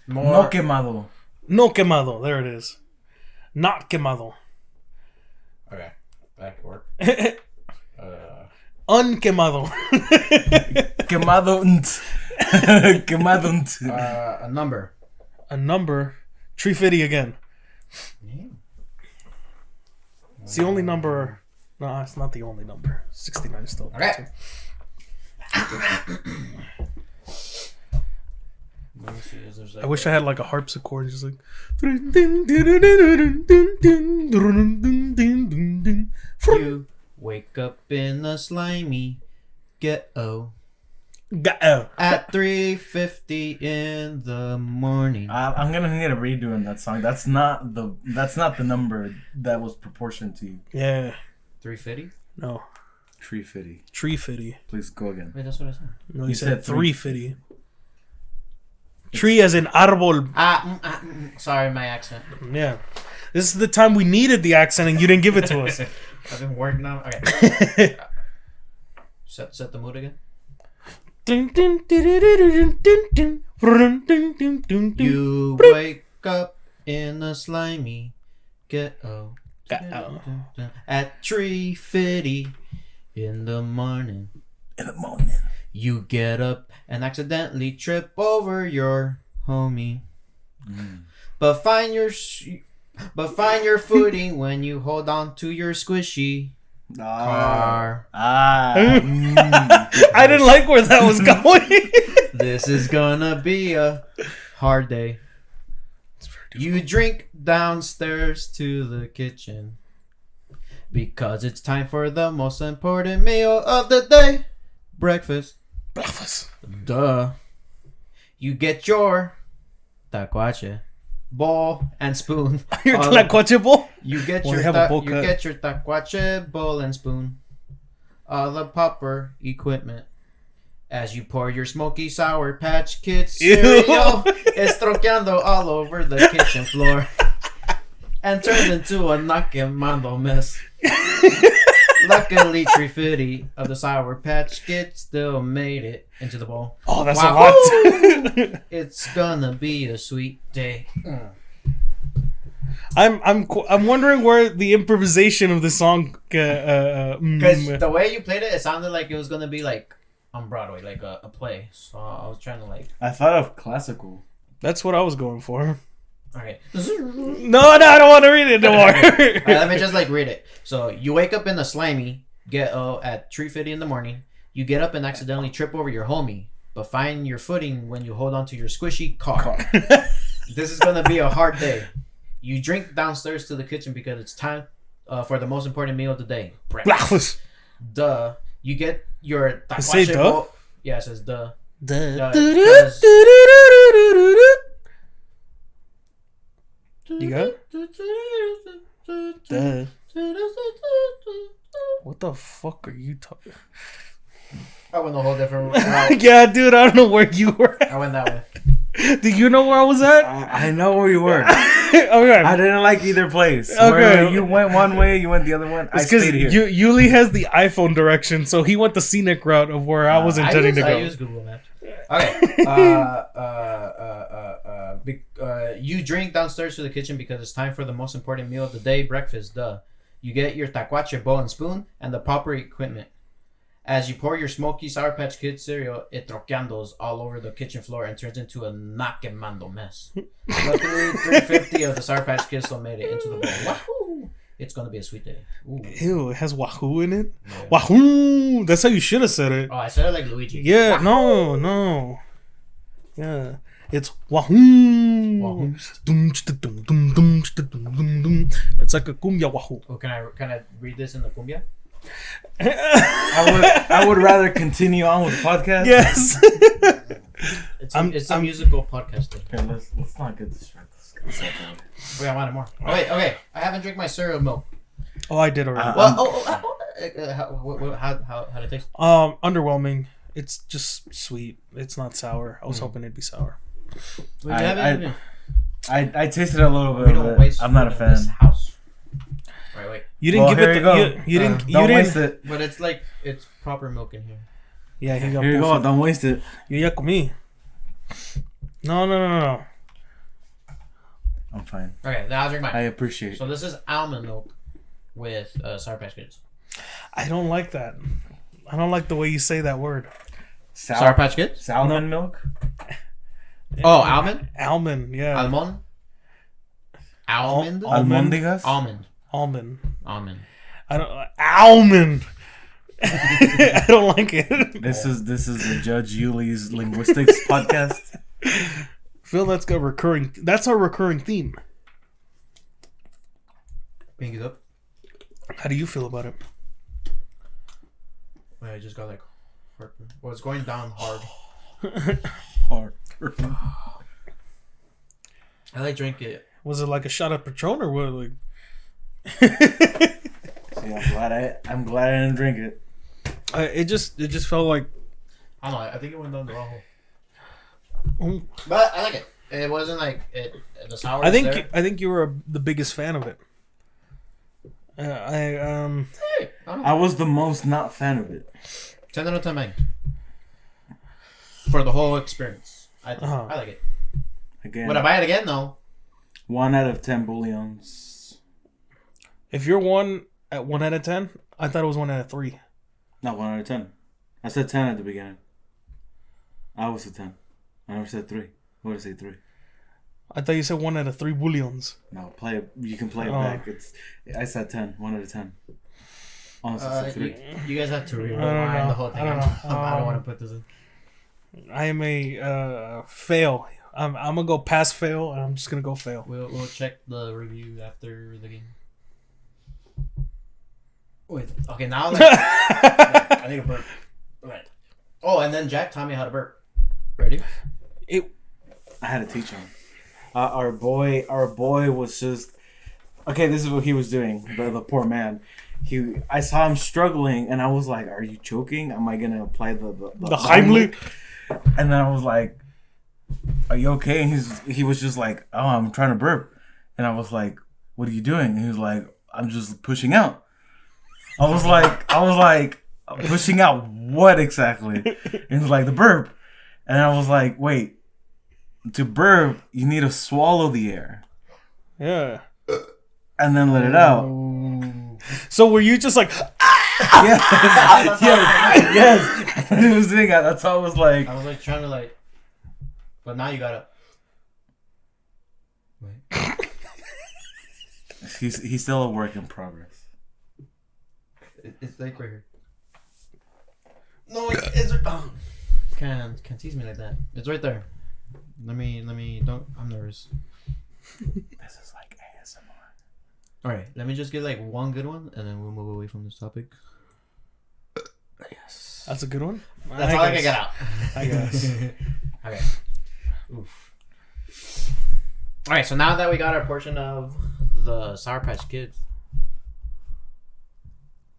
No quemado. No quemado. There it is. Not quemado. Okay. Back to work. Unquemado. Quemado. Quemado. A number. A number. 350 again. It's the only number. No, it's not the only number. 69 is still. Okay. Let me see. I wish I had like a harpsichord, just like. You wake up in the slimy ghetto at 3:50 in the morning. I'm gonna need a redo in that song. That's not the number that was proportioned to you. Yeah. 3:50? No. 350. 350. Please go again. Wait, that's what I said. No, You you said said 350. Tree as in árbol. Sorry, my accent. Yeah. This is the time we needed the accent and you didn't give it to us. I've been working on. Okay. Set the mood again. You wake up in a slimy ghetto at 3:50 in the morning. You get up and accidentally trip over your homie. But find your footing when you hold on to your squishy car. I didn't like where that was going. This is gonna be a hard day. You drink downstairs to the kitchen because it's time for the most important meal of the day. Breakfast. Duh. You get your tacuache bowl and spoon. Your tacuache bowl? You get your tacuache bowl and spoon. All the proper equipment. As you pour your smoky Sour Patch Kids cereal, it's troqueando all over the kitchen floor and turns into a knock-and-mando mess. Luckily, 350 of the Sour Patch Kids still made it into the bowl. Oh, that's a lot. It's gonna be a sweet day. I'm wondering where the improvisation of the song. Because the way you played it, it sounded like it was gonna be like on Broadway, like a play. So I was trying to like. I thought of classical. That's what I was going for. Okay. No, I don't want to read it no more. Alright, let me just like read it. So you wake up in the slimy ghetto at 3:50 in the morning. You get up and accidentally trip over your homie, but find your footing when you hold on to your squishy car. This is gonna be a hard day. You drink downstairs to the kitchen because it's time for the most important meal of the day. Breakfast. Duh. You get your say duh? bowl. Yeah, it says duh. You got it? Duh. What the fuck are you talking? I went a whole different route. Yeah, dude, I don't know where you were. I went that way. Do you know where I was at? I know where you were. Okay. I didn't like either place. Okay. Where you went one way, you went the other one. I stayed here. Yuli has the iPhone direction, so he went the scenic route of where I was intending to go. I use Google Maps. Okay. You drink downstairs to the kitchen because it's time for the most important meal of the day, breakfast. Duh. You get your tacuache bowl and spoon and the proper equipment. As you pour your smoky Sour Patch Kids cereal, it troqueandos all over the kitchen floor and turns into a knock-and-mando mess. Luckily, 350 of the Sour Patch Kids still made it into the bowl. Wahoo! It's gonna be a sweet day. Ooh. Ew, it has wahoo in it? Yeah. Wahoo! That's how you should have said it. Oh, I said it like Luigi. Yeah, Wahoo! no. Yeah. It's wahoo. Wahoo. It's like a cumbia wahoo. Oh, can I read this in the cumbia? I would rather continue on with the podcast. Yes. It's a musical podcast thing. Okay, let's not get distracted. Wait, I wanted more. Oh, wait, okay. I haven't drank my cereal milk. Oh, I did already. How did it taste? Underwhelming. It's just sweet. It's not sour. I was hoping it'd be sour. I tasted it a little bit. We don't waste. I'm not a fan. This house. Wait. You didn't give it. You didn't. Don't waste it. But it's like it's proper milk in here. Yeah, Here you go. Don't waste it. You ya comí. No. I'm fine. Okay, now I'll drink mine. I appreciate it. So this is almond milk with Sour Patch Kids. I don't like that. I don't like the way you say that word. Sour Patch Kids? Salmon milk? Oh, almond? Almond, yeah. Almond? Almond? Almondigas? Almond. I don't almond. I don't like it. This is the Judge Yuli's linguistics podcast. Phil, that's our recurring theme. Pink it up. How do you feel about it? Wait, I just got like heartburn. Well, it's going down hard. Hard. I like drink it. Was it like a shot of Patron or what? Like, See, I'm glad I didn't drink it. it just felt like. I don't know. I think it went down the wrong hole. Mm. But I like it. It wasn't like it. The sour. I think you were the biggest fan of it. I was the most not fan of it. 10 out of 10, man. for the whole experience. I like it. Again, would I buy it again? No. 1 out of 10 bouillons. If you're 1 out of 10, I thought it was 1 out of 3. Not 1 out of 10. I said 10 at the beginning. I was at 10. I never said 3. What did I say 3? I thought you said 1 out of 3 bouillons. No, play it. You can play it back. I said 10. 1 out of 10. Honestly, I said 3. You guys have to rewind know. the whole thing. I don't know. I don't want to put this in. I am a fail. I'm gonna go pass fail, and I'm just gonna go fail. We'll check the review after the game. Wait. Okay, now I need a burp. Right. Oh, and then Jack taught me how to burp. Ready? I had to teach him. Our boy was just okay. This is what he was doing. The poor man. I saw him struggling, and I was like, "Are you choking? Am I gonna apply the Heimlich?" And then I was like, "Are you okay?" And he was just like, "Oh, I'm trying to burp." And I was like, "What are you doing?" And he was like, "I'm just pushing out." I was like, "Pushing out what exactly?" And he was like, "The burp." And I was like, "Wait, to burp, you need to swallow the air." Yeah. And then let it out. So were you just like, yes. He was doing that. That's how I was like. I was like trying to like, but now you gotta. Wait. He's still a work in progress. It's like right here. No, it's oh. Can't tease me like that. It's right there. Let me don't. I'm nervous. This is like ASMR. All right, let me just get like one good one, and then we'll move away from this topic. Yes, that's a good one. That's all I can get out. I guess. Okay. Oof. All right, so now that we got our portion of the Sour Patch Kids,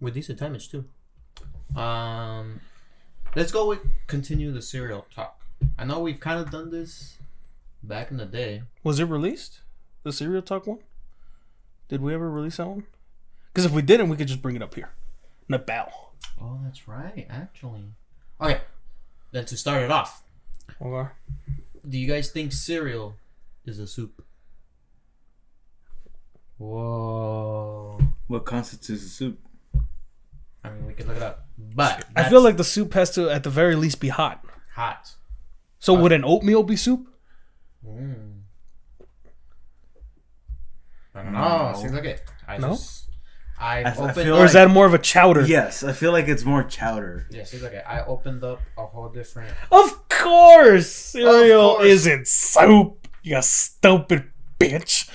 with decent timage too. Let's go with continue the cereal talk. I know we've kind of done this back in the day. Was it released? The cereal talk one? Did we ever release that one? Because if we didn't, we could just bring it up here. Nabal. Oh, that's right, actually. Okay, then to start it off. Okay. Do you guys think cereal is a soup? Whoa. What constitutes a soup? I mean, we could look it up. But I feel like the soup has to, at the very least, be hot. Hot. So would an oatmeal be soup? I don't know. See, look at I opened. Or is that more of a chowder? Yes, I feel like it's more chowder. Yeah, see, look at I opened up a whole different. Of course, cereal isn't soup. You stupid bitch.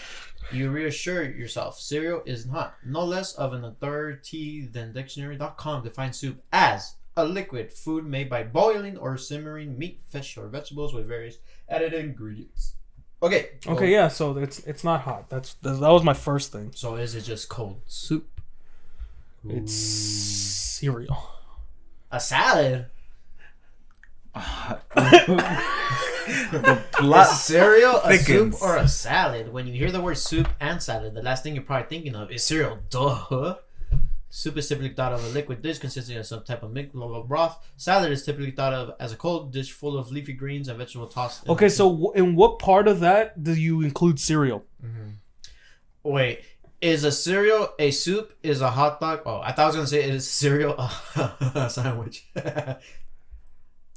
You reassure yourself, cereal isn't hot. No less of an authority than dictionary.com defines soup as a liquid food made by boiling or simmering meat, fish, or vegetables with various added ingredients. Okay. Okay, yeah. So it's not hot. That was my first thing. So is it just cold soup? It's cereal. A salad. Is cereal a soup or a salad? When you hear the word soup and salad, the last thing you're probably thinking of is cereal. Duh. Soup is typically thought of a liquid dish consisting of some type of milk or broth. Salad is typically thought of as a cold dish full of leafy greens and vegetable tossed. Okay, so in what part of that do you include cereal? Mm-hmm. Wait, is a cereal a soup? Is a hot dog? Oh, I thought I was gonna say is cereal a sandwich.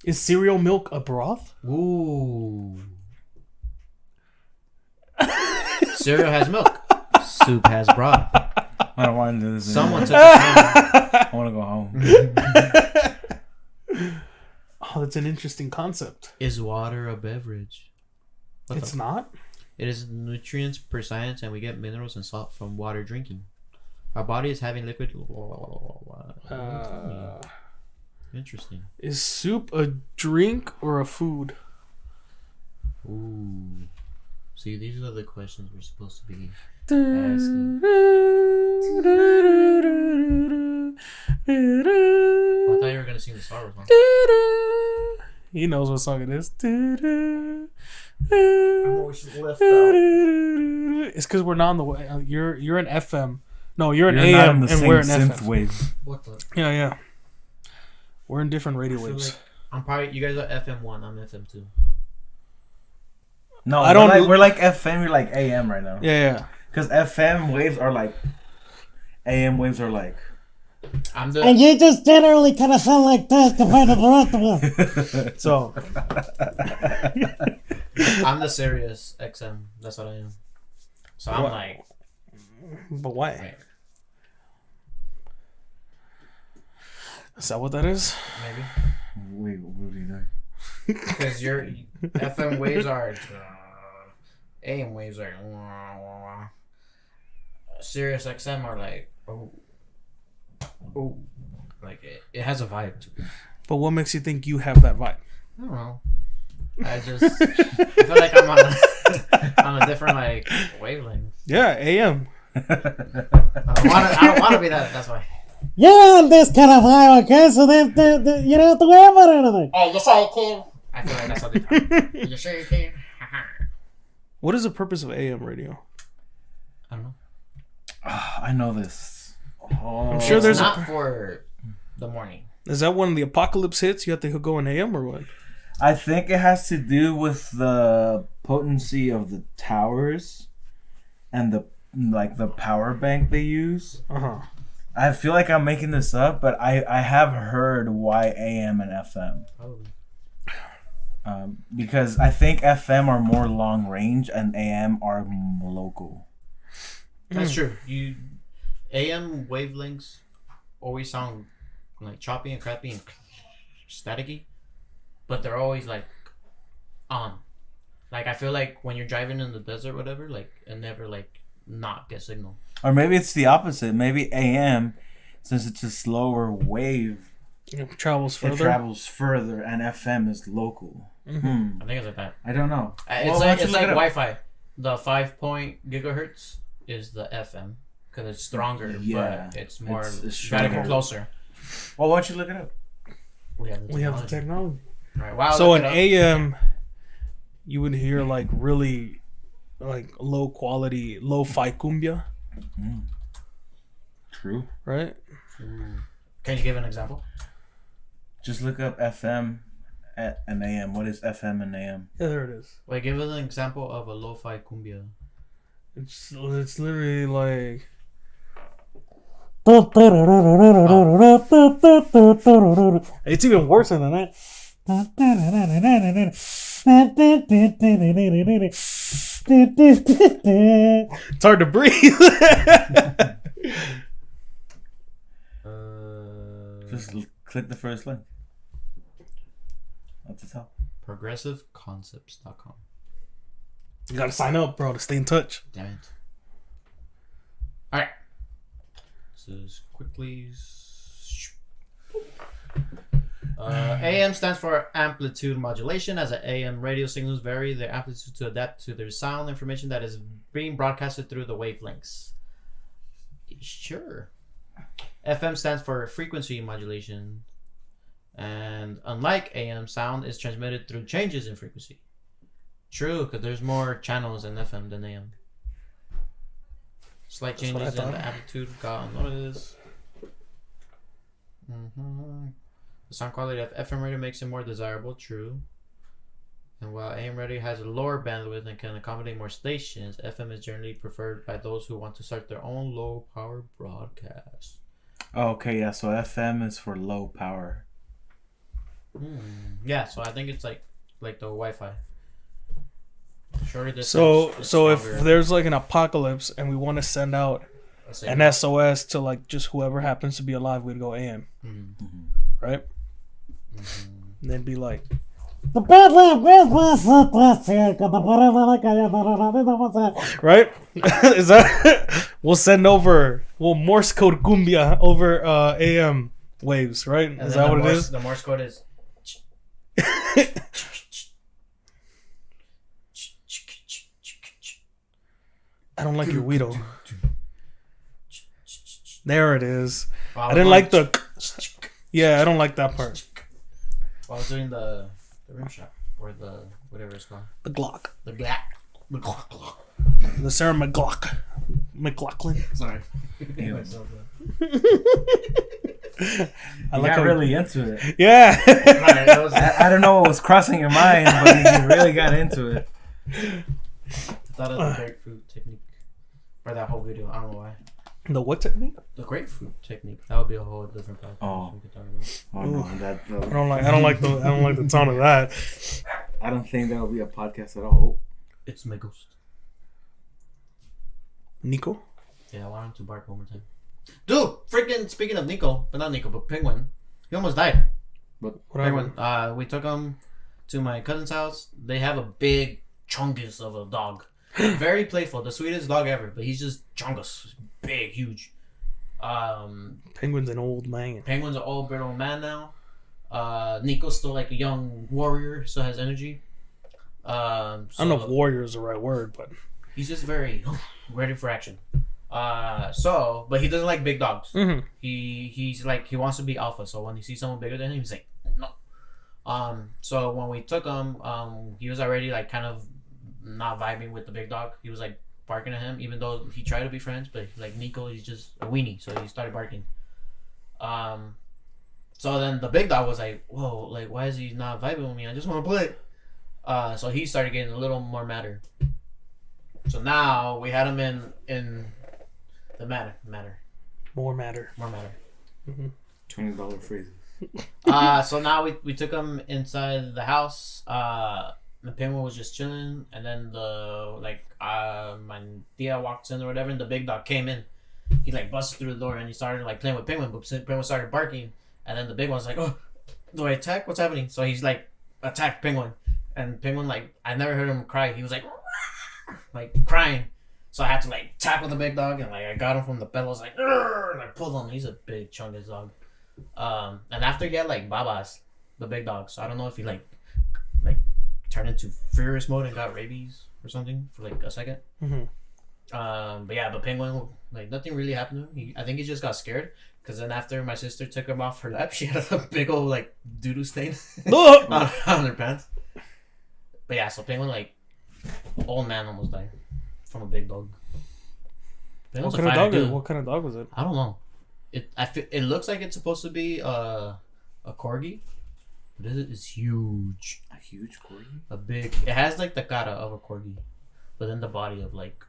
Is cereal milk a broth? Ooh. Cereal has milk. Soup has broth. I don't want to do this. Someone took it. I want to go home. Oh, that's an interesting concept. Is water a beverage? It's not. It is nutrients per science, and we get minerals and salt from water drinking. Our body is having liquid. Interesting. Is soup a drink or a food? Ooh. See, these are the questions we're supposed to be asking. I thought you were gonna sing the Star Wars song. He knows what song it is. I'm always left out. It's because we're not on the way. You're an FM. No, you're an AM, and we're an FM. Wave. What the? Yeah. We're in different radio waves. Like I'm probably you guys are FM1. I'm FM2. No, I don't. We're like FM. You're like AM right now. Yeah. Because FM waves are like, AM waves are like. And you just generally kind of sound like this compared to the rest of us. So. I'm the Sirius XM. That's what I am. So I'm like. But why? Right. Is that what that is? Maybe. Wait, what do you know? Because your FM waves are. AM waves are. Sirius XM are like. Oh, like it has a vibe to it. But what makes you think you have that vibe? I don't know. I feel like I'm on a different like wavelength. Yeah, AM. I don't want to be that. That's why. You're on this kind of vibe, okay? So you don't have to worry about anything. Oh, you say you can. I feel like that's what they talk. You sure you can? What is the purpose of AM radio? I don't know. I know this. Oh, I'm sure there's not for the morning. Is that when the apocalypse hits? You have to go in AM or what? I think it has to do with the potency of the towers and the power bank they use. I feel like I'm making this up, but I have heard why AM and FM. Because I think FM are more long range and AM are more local. That's true. AM wavelengths always sound like choppy and crappy and staticky, but they're always like on. Like I feel like when you're driving in the desert, or whatever, like it never like not get signal. Or maybe it's the opposite. Maybe AM, since it's a slower wave, it travels further, and FM is local. I think it's like that. I don't know. It's like Wi-Fi. The 5 gigahertz is the FM. Because it's stronger, but it's more gotta closer. Well, why don't you look it up? We have the technology. Right. Wow. So in AM, you would hear like really, like low quality, lo-fi cumbia. True. Right. Can you give an example? Just look up FM and AM. What is FM and AM? Yeah, there it is. Wait, give us an example of a lo-fi cumbia. It's literally like. It's even worse than that. It's hard to breathe. Just click the first link. At the top. ProgressiveConcepts.com. You gotta sign up, bro, to stay in touch. Damn it. Alright. This quickly. AM stands for amplitude modulation. As AM radio signals vary their amplitude to adapt to their sound information that is being broadcasted through the wavelengths. Sure. FM stands for frequency modulation. And unlike AM, sound is transmitted through changes in frequency. True, because there's more channels in FM than AM. Slight changes in the amplitude. God knows. The sound quality of FM radio makes it more desirable. True. And while AM radio has a lower bandwidth and can accommodate more stations, FM is generally preferred by those who want to start their own low power broadcast. Oh, okay, yeah. So FM is for low power. Yeah, so I think it's like the Wi-Fi. So if there's like an apocalypse and we want to send out an SOS to like just whoever happens to be alive, we'd go AM, right? And they'd be like, right? Is that we'll Morse code cumbia over AM waves, right? Is that what it is? The Morse code is. I don't like your Weedo. There it is. I didn't like the. Yeah, I don't like that part. I was doing the rim shot or the whatever it's called. The Glock. The Glock. The Sarah McLachlan. Sorry. I got really into it. Yeah. I don't know what was crossing your mind, but you really got into it. I thought it was the grapefruit technique. For that whole video. I don't know why. The what technique? The grapefruit technique. That would be a whole different podcast. Oh. We could talk about. Oh no, that I don't like the tone of that. I don't think that'll be a podcast at all. It's my ghost. Nico? Yeah, I want him to bark one more time. Dude, freaking speaking of Nico, but not Nico, but Penguin. He almost died. What Penguin. We took him to my cousin's house. They have a big chungus of a dog. Very playful, the sweetest dog ever, but he's just chungus. Big, huge. Penguin's an old man. Penguin's an old brittle man now. Nico's still like a young warrior, so has energy. I don't know if warrior is the right word, but he's just very ready for action. But he doesn't like big dogs. Mm-hmm. He's like, he wants to be alpha. So when he sees someone bigger than him, he's like, no. So when we took him, he was already like kind of not vibing with the big dog. He was like barking at him, even though he tried to be friends. But like Nico, he's just a weenie, so he started barking. So then the big dog was like, whoa, like why is he not vibing with me? I just want to play. So he started getting a little more madder. So now we had him in the matter. more matter. $20 freezer. So now we took him inside the house. The penguin was just chilling, and then my tia walked in or whatever, and the big dog came in. He like busted through the door and he started like playing with Penguin, but Penguin started barking, and then the big one's like, oh, do I attack? What's happening? So he's like attacked Penguin, and Penguin, like, I never heard him cry. He was like crying. So I had to like tackle the big dog, and like I got him from the pedals, like, and I pulled him. He's a big chungus dog. And after he had like babas, the big dog. So I don't know if he like turned into furious mode and got rabies or something for like a second. Mm-hmm. But Penguin, like, nothing really happened to him. I think he just got scared, because then after my sister took him off her lap, she had a big old like doo-doo stain on her pants. But yeah, so Penguin, like, old man almost died from a big dog. What kind of dog was it? I don't know. It looks like it's supposed to be a corgi, but it's huge. A huge corgi? It has like the cara of a corgi, but then the body of like.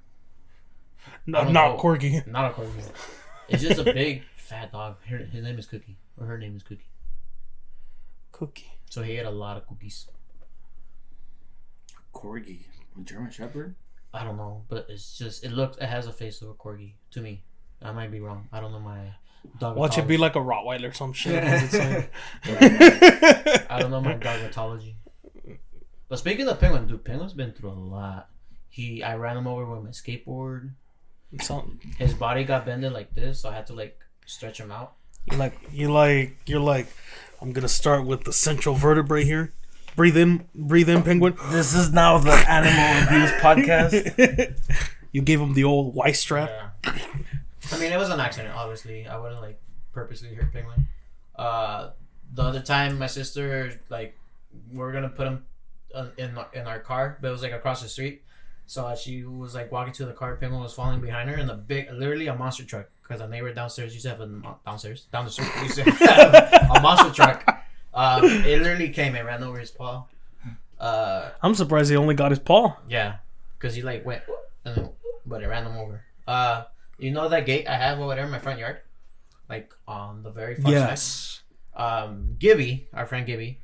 Not corgi. Not a corgi. It's just a big fat dog. His name is Cookie, or her name is Cookie. Cookie. So he ate a lot of cookies. Corgi, a German Shepherd. I don't know, but it has a face of a corgi to me. I might be wrong. I don't know my dog. Watch it be like a Rottweiler or some shit. I don't know my dogmatology. But speaking of Penguin, dude, Penguin's been through a lot. I ran him over with my skateboard. His body got bended like this, so I had to like stretch him out. You're like, I'm gonna start with the central vertebrae here. Breathe in, Penguin. This is now the animal abuse podcast. You gave him the old Y strap. Yeah. I mean, it was an accident, obviously. I wouldn't like purposely hurt Penguin. The other time, my sister, like, we were gonna put him in our car, but it was like across the street. So she was like walking to the car, Penguin was falling behind her, and literally a monster truck, because our neighbor downstairs used to have down the street used to have a monster truck. It literally came and ran over his paw. I'm surprised he only got his paw. Yeah, because he like went, but it ran him over. You know that gate I have over there in my front yard, like on the very far side. Gibby, our friend Gibby,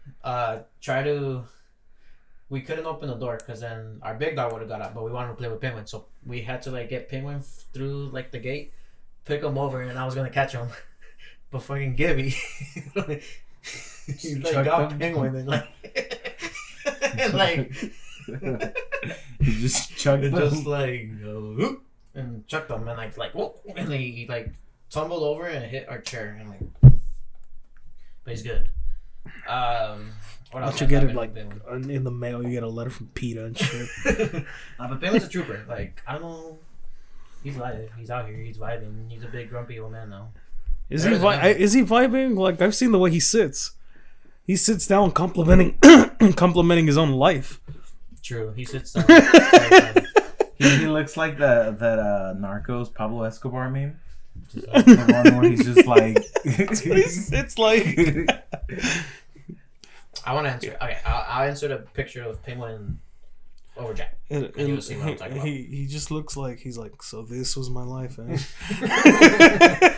we couldn't open the door because then our big dog would have got out, but we wanted to play with Penguin, so we had to like get Penguin through like the gate, pick him over, and I was gonna catch him, but fucking Gibby, he like got Penguin and like, and like, he just chugged him, just like, and chucked him, and like whoop, and he like tumbled over and hit our chair, and like, but he's good. What else? You get it like in the mail. You get a letter from PETA and shit. But Penguin's a trooper. Like, I don't know. He's live. He's out here. He's vibing. He's a big grumpy old man now. Is he vibing? Like, I've seen the way he sits. He sits down complimenting his own life. True. He sits down. He looks like that Narcos Pablo Escobar meme. The one where he's just like. it's like. I want to answer. Okay, I'll insert a picture of Penguin over Jack. And you'll see what I'm talking about. He just looks like he's like, so this was my life, eh?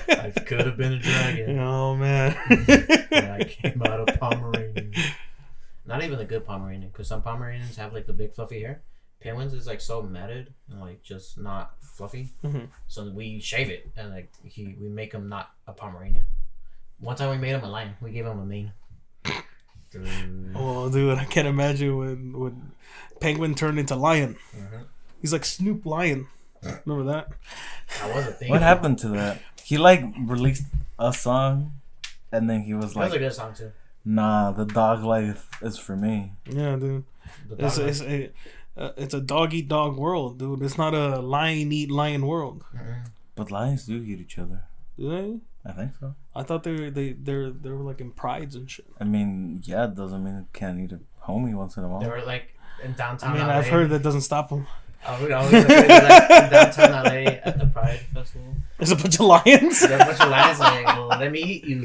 I could have been a dragon. Oh man. And I came out of Pomeranian. Not even a good Pomeranian, because some Pomeranians have like the big fluffy hair. Penguins is like so matted and like just not fluffy. Mm-hmm. So we shave it and like we make him not a Pomeranian. One time we made him a lion. We gave him a mane. Oh, dude, I can't imagine when Penguin turned into Lion. Mm-hmm. He's like Snoop Lion. Remember that? That was a thing. What happened to that? He like released a song, and then he was like, "That was a good song too." Nah, the dog life is for me. Yeah, dude. It's a dog eat dog world, dude. It's not a lion eat lion world. Mm-hmm. But lions do eat each other. Do they? I think so. I thought they were like in prides and shit. I mean, yeah, it doesn't mean you can't eat a homie once in a while. They were like in downtown. I mean, LA. I've heard that doesn't stop them. I was gonna say like in downtown LA at the Pride Festival. There's a bunch of lions. There's a bunch of lions like, well, let me eat you.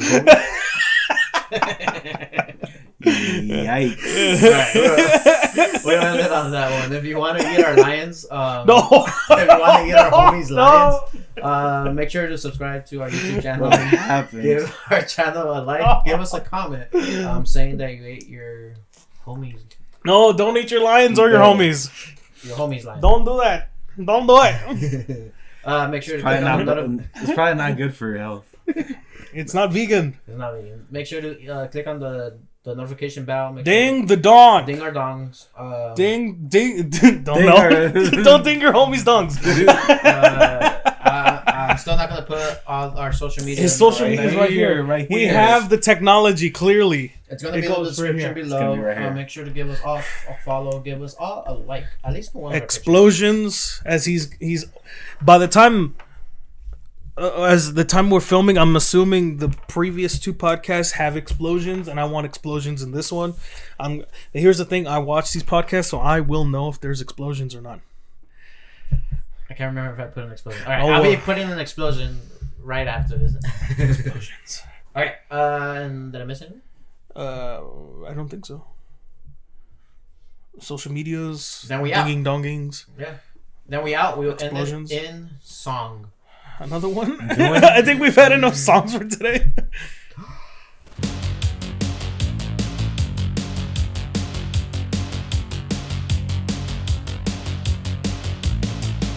Yikes! Right, we're gonna live on that one. If you want to eat our lions, no. If you want to eat our homies lions, make sure to subscribe to our YouTube channel. Give our channel a like. Give us a comment saying that you ate your homies. No, don't eat your lions or your homies. Your homies lions. Don't do that. Don't do it. Make sure it's to it's probably not good for your health. It's not vegan. It's not vegan. Make sure to click on the notification bell. Ding the dong. Ding our dongs. Ding. Don't ding your homies' dongs. I'm still not gonna put all our social media. His social media is right here. We have the technology clearly. It's gonna be in the description below. Make sure to give us all a follow. Give us all a like. At least one. Explosions as he's. By the time. As the time we're filming, I'm assuming the previous two podcasts have explosions, and I want explosions in this one. Here's the thing: I watch these podcasts, so I will know if there's explosions or not. I can't remember if I put an explosion. All right, I'll be putting an explosion right after this. Explosions. All right, and did I miss anything? I don't think so. Social medias. Then we dinging dongings. Yeah. Then we out. We'll explosions. End it in song. Another one? I think we've had enough songs for today.